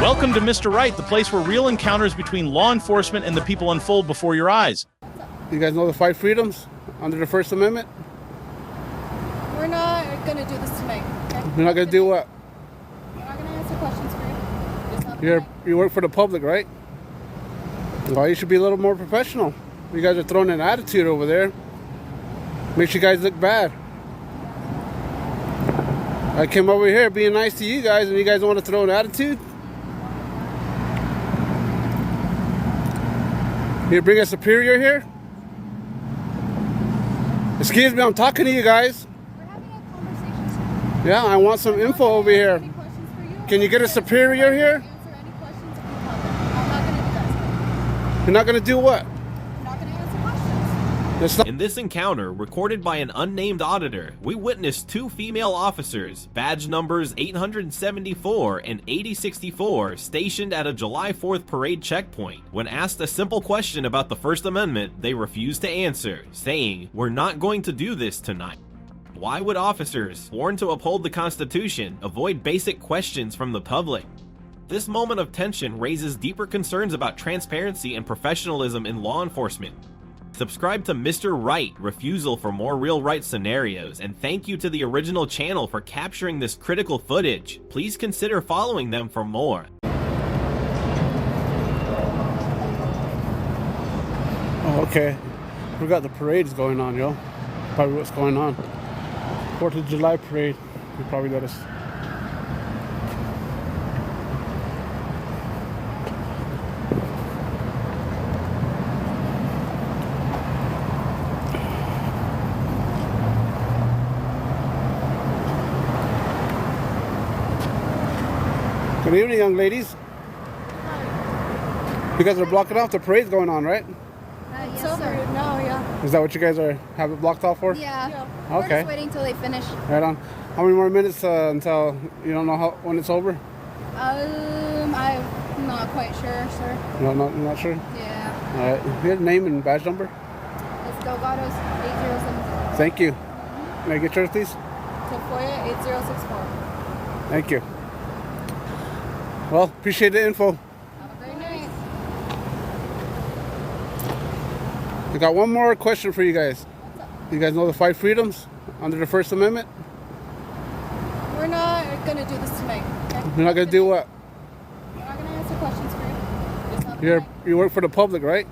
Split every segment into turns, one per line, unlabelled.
Welcome to Mr. Right, the place where real encounters between law enforcement and the people unfold before your eyes.
You guys know the 5 freedoms under the First Amendment?
We're not going to do this tonight. Okay?
You're not going to do what?
We're not going to answer questions for you. Just have a night.
You work for the public, right? Well, you should be a little more professional. You guys are throwing an attitude over there. Makes you guys look bad. I came over here being nice to you guys, and you guys want to throw an attitude? You bring a superior here? Excuse me, I'm talking to you guys.
We're having a conversation.
Yeah, I want some info over here.
Any questions for you?
Can you get a superior here?
Answer any questions if you have them. I'm not going to do that.
You're not going to do what?
I'm not going to answer questions.
It's not.
In this encounter, recorded by an unnamed auditor, we witnessed 2 female officers, badge numbers 874 and 8064, stationed at a July 4th parade checkpoint. When asked a simple question about the First Amendment, they refused to answer, saying, "We're not going to do this tonight." Why would officers, sworn to uphold the Constitution, avoid basic questions from the public? This moment of tension raises deeper concerns about transparency and professionalism in law enforcement. Subscribe to Mr. Right, Refusal for more real right scenarios, and thank you to the original channel for capturing this critical footage. Please consider following them for more.
Oh, okay. Forgot the parade's going on, yo. Probably what's going on. 4th of July parade. You probably noticed. Good evening, young ladies. You guys are blocking off the parade's going on, right?
It's over. No, yeah.
Is that what you guys have it blocked off for?
Yeah.
Okay.
We're just waiting till they finish.
Right on. How many more minutes until you don't know when it's over?
I'm not quite sure, sir.
No, not sure.
Yeah.
All right. Your name and badge number?
It's Delgado's 8070.
Thank you. May I get yours, please?
Tafoya 8064.
Thank you. Well, appreciate the info.
Have a great night.
I got one more question for you guys. You guys know the 5 freedoms under the First Amendment?
We're not going to do this tonight. Okay?
You're not going to do what?
We're not going to answer questions for you. Just have a night.
You work for the public, right?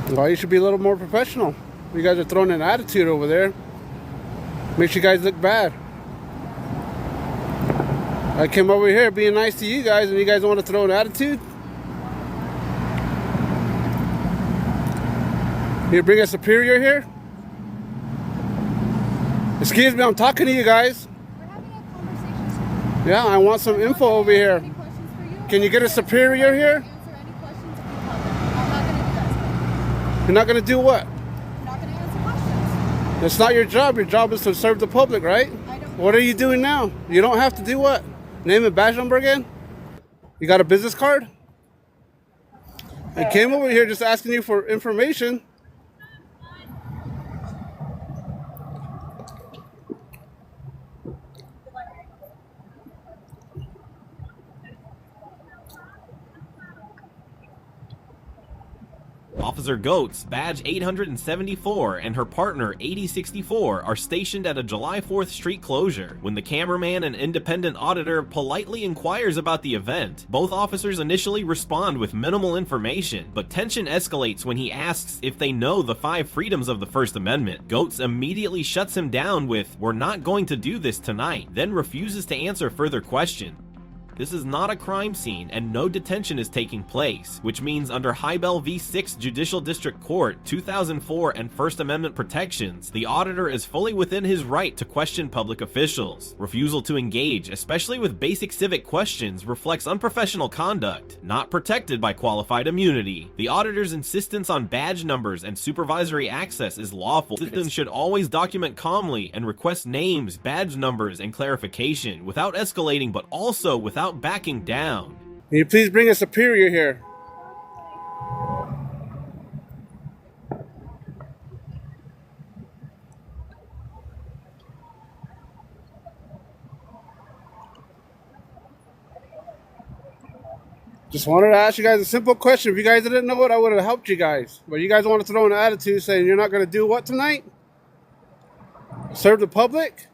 Well, you should be a little more professional. You guys are throwing an attitude over there. Makes you guys look bad. I came over here being nice to you guys, and you guys want to throw an attitude? You bring a superior here? Excuse me, I'm talking to you guys.
We're having a conversation.
Yeah, I want some info over here.
Any questions for you?
Can you get a superior here?
Answer any questions if you have them. I'm not going to do that.
You're not going to do what?
I'm not going to answer questions.
It's not your job. Your job is to serve the public, right?
I don't.
What are you doing now? You don't have to do what? Name and badge number again? You got a business card? I came over here just asking you for information.
Officer Goetz, badge 874, and her partner 8064 are stationed at a July 4th street closure. When the cameraman and independent auditor politely inquires about the event, both officers initially respond with minimal information, but tension escalates when he asks if they know the 5 freedoms of the First Amendment. Goetz immediately shuts him down with, "We're not going to do this tonight," then refuses to answer further questions. This is not a crime scene and no detention is taking place, which means under Hybel v. 6 Judicial District Court 2004 and First Amendment protections, the auditor is fully within his right to question public officials. Refusal to engage, especially with basic civic questions, reflects unprofessional conduct, not protected by qualified immunity. The auditor's insistence on badge numbers and supervisory access is lawful. Citizens should always document calmly and request names, badge numbers, and clarification without escalating but also without backing down.
Can you please bring a superior here? Just wanted to ask you guys a simple question. If you guys didn't know it, I would have helped you guys. But you guys want to throw an attitude saying you're not going to do what tonight? Serve the public?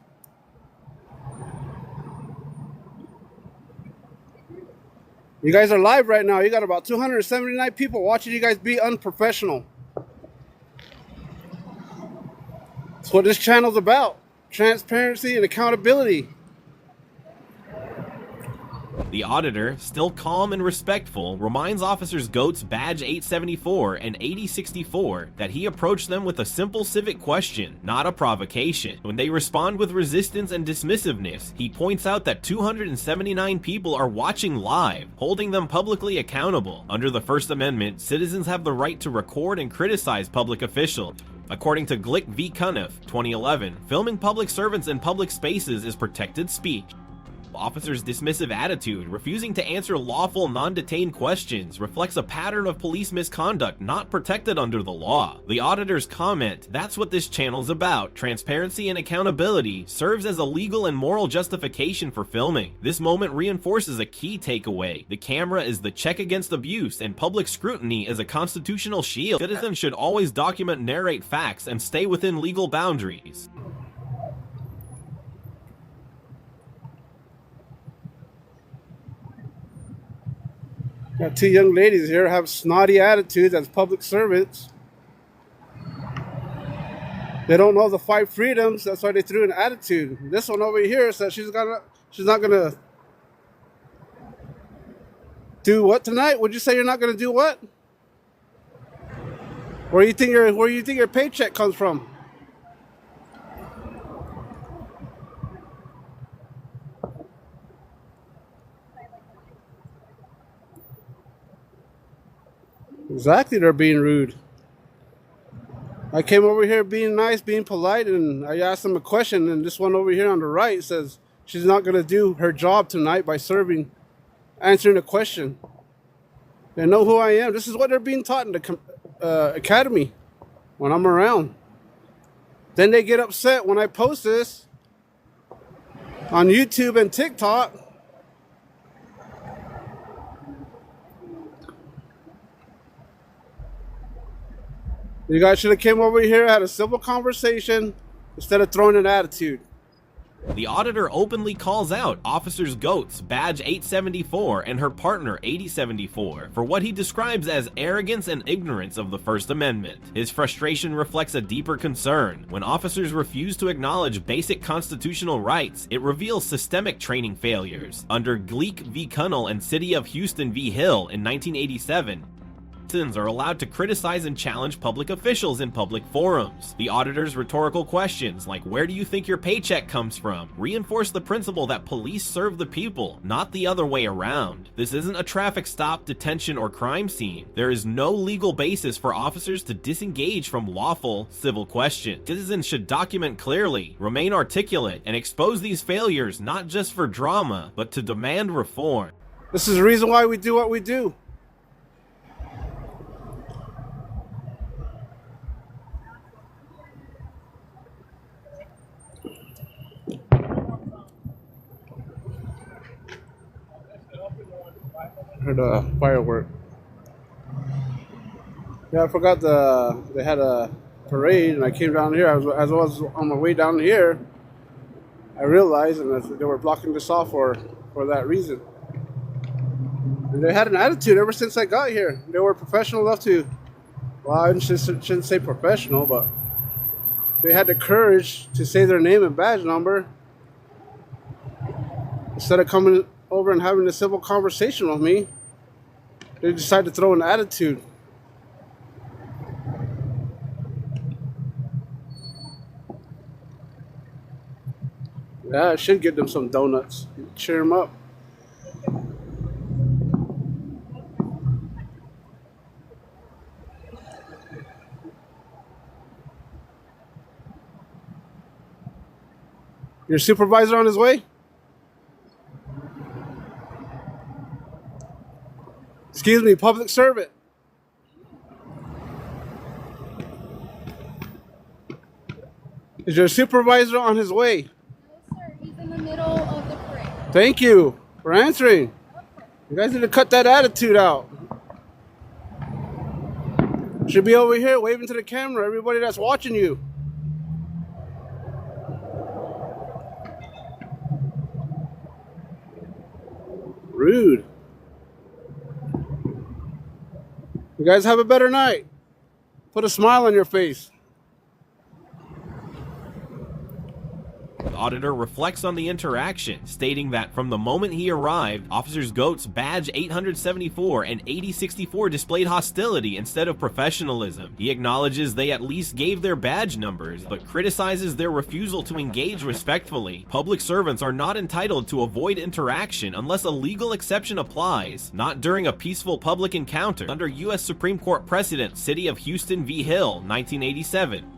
You guys are live right now. You got about 279 people watching you guys be unprofessional. That's what this channel's about. Transparency and accountability.
The auditor, still calm and respectful, reminds officers Goats Badge 874 and 8064 that he approached them with a simple civic question, not a provocation. When they respond with resistance and dismissiveness, he points out that 279 people are watching live, holding them publicly accountable. Under the First Amendment, citizens have the right to record and criticize public officials. According to Glick v. Cuniff, 2011, filming public servants in public spaces is protected speech. Officers' dismissive attitude, refusing to answer lawful, non-detained questions, reflects a pattern of police misconduct not protected under the law. The auditor's comment, "That's what this channel's about, transparency and accountability," serves as a legal and moral justification for filming. This moment reinforces a key takeaway. The camera is the check against abuse, and public scrutiny is a constitutional shield. Citizens should always document, narrate facts, and stay within legal boundaries.
Got two young ladies here have snotty attitudes as public servants. They don't know the 5 freedoms, that's why they threw an attitude. This one over here says she's not gonna do what tonight? Would you say you're not gonna do what? Where do you think your paycheck comes from? Exactly, they're being rude. I came over here being nice, being polite, and I asked them a question, and this one over here on the right says she's not going to do her job tonight by answering a question. They know who I am. This is what they're being taught in the academy when I'm around. Then they get upset when I post this on YouTube and TikTok. You guys should have came over here, had a civil conversation, instead of throwing an attitude.
The auditor openly calls out Officers Goats Badge 874 and her partner 8074 for what he describes as arrogance and ignorance of the First Amendment. His frustration reflects a deeper concern. When officers refuse to acknowledge basic constitutional rights, it reveals systemic training failures. Under Glick v. Cuniff and City of Houston v. Hill in 1987, citizens are allowed to criticize and challenge public officials in public forums. The auditor's rhetorical questions, like "Where do you think your paycheck comes from?" reinforce the principle that police serve the people, not the other way around. This isn't a traffic stop, detention, or crime scene. There is no legal basis for officers to disengage from lawful civil questions. Citizens should document clearly, remain articulate, and expose these failures not just for drama, but to demand reform.
This is the reason why we do what we do. Heard a firework. Yeah, I forgot they had a parade, and I came down here. As I was on my way down here, I realized, and they were blocking this off for that reason. And they had an attitude ever since I got here. They were professional enough to, well, I shouldn't say professional, but they had the courage to say their name and badge number instead of coming over and having a civil conversation with me. They decided to throw an attitude. Yeah, I should get them some donuts. Cheer them up. Your supervisor on his way? Excuse me, public servant. Is your supervisor on his way?
No, sir. He's in the middle of the parade.
Thank you for answering. You guys need to cut that attitude out. Should be over here waving to the camera, everybody that's watching you. Rude. You guys have a better night. Put a smile on your face.
The auditor reflects on the interaction, stating that from the moment he arrived, Officers Goetz badge 874 and 8064 displayed hostility instead of professionalism. He acknowledges they at least gave their badge numbers, but criticizes their refusal to engage respectfully. Public servants are not entitled to avoid interaction unless a legal exception applies, not during a peaceful public encounter, under U.S. Supreme Court precedent City of Houston v. Hill, 1987.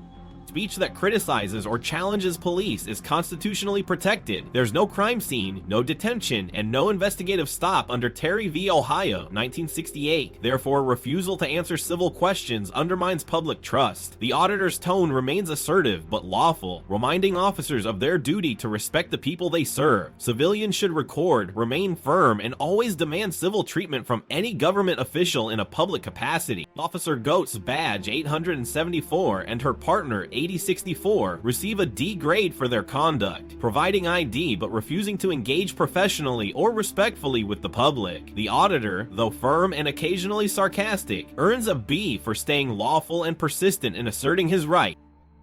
Speech that criticizes or challenges police is constitutionally protected. There's no crime scene, no detention, and no investigative stop under Terry v. Ohio, 1968. Therefore, refusal to answer civil questions undermines public trust. The auditor's tone remains assertive but lawful, reminding officers of their duty to respect the people they serve. Civilians should record, remain firm, and always demand civil treatment from any government official in a public capacity. Officer Goetz badge 874 and her partner 8064 receive a D grade for their conduct, providing ID but refusing to engage professionally or respectfully with the public. The auditor, though firm and occasionally sarcastic, earns a B for staying lawful and persistent in asserting his right.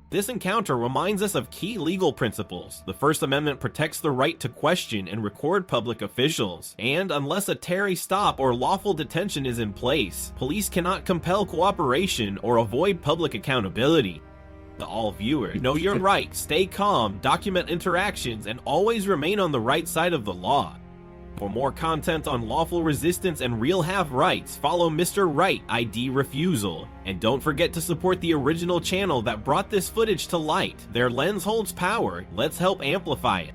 This encounter reminds us of key legal principles. The First Amendment protects the right to question and record public officials, and unless a Terry stop or lawful detention is in place, police cannot compel cooperation or avoid public accountability. To all viewers, know your rights, stay calm, document interactions, and always remain on the right side of the law. For more content on lawful resistance and real have rights, follow Mr. Right ID Refusal. And don't forget to support the original channel that brought this footage to light. Their lens holds power. Let's help amplify it.